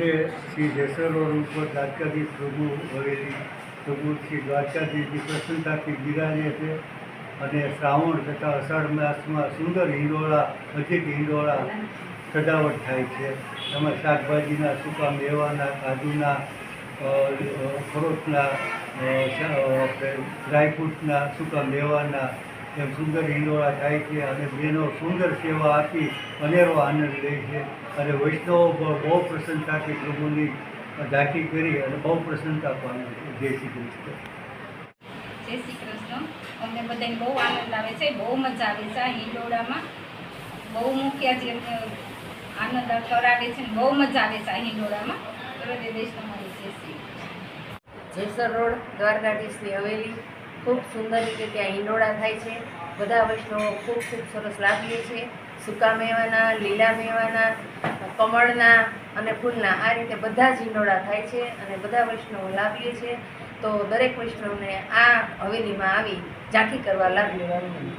આજે શ્રી જેસર રોડ ઉપર દ્વારકાધીશ પ્રભુ હવેલી પ્રભુ શ્રી દ્વારકાધીશની પ્રસન્નતાથી બિરાજે છે અને શ્રાવણ તથા અષાઢ માસમાં સુંદર હિંડોળા અધિક હિંડોળા સજાવટ થાય છે. એમાં શાકભાજીના, સૂકા મેવાના, કાજુના, ફ્રૂટના, ડ્રાયફ્રૂટના, સૂકા મેવાના એમ સુંદર હિંડોળા થાય છે અને બહેનો સુંદર સેવા આપી અનેરો આનંદ લે છે અને વૈષ્ણવો બહુ પ્રસન્નતાથી પ્રભુની ઝાંખી કરી અને બહુ પ્રસન્નતા પામે છે. જય શ્રી કૃષ્ણ. જય શ્રી કૃષ્ણ. અમને બધાને બહુ આનંદ આવે છે, બહુ મજા આવે છે. આ હિંડોળામાં બહુ મુખ્ય જે આનંદ કરાવે છે, બહુ મજા આવે છે આ હિંડોળામાં. હૃદય વૈષ્ણવની જય શ્રી જેસર રોડ દ્વારકાધીશની હવેલી ખૂબ સુંદર રીતે ત્યાં હિંડોળા થાય છે. બધા વૈષ્ણવો ખૂબ સરસ લાભ લે છે. સૂકા મેવાના, લીલા મેવાના, કમળના અને ફૂલના આ રીતે બધા જ હિંડોળા થાય છે અને બધા વૈષ્ણવો લાભ લે છે. તો દરેક વૈષ્ણવને આ હવેલીમાં આવી ઝાંખી કરવા લાભ લેવાનું.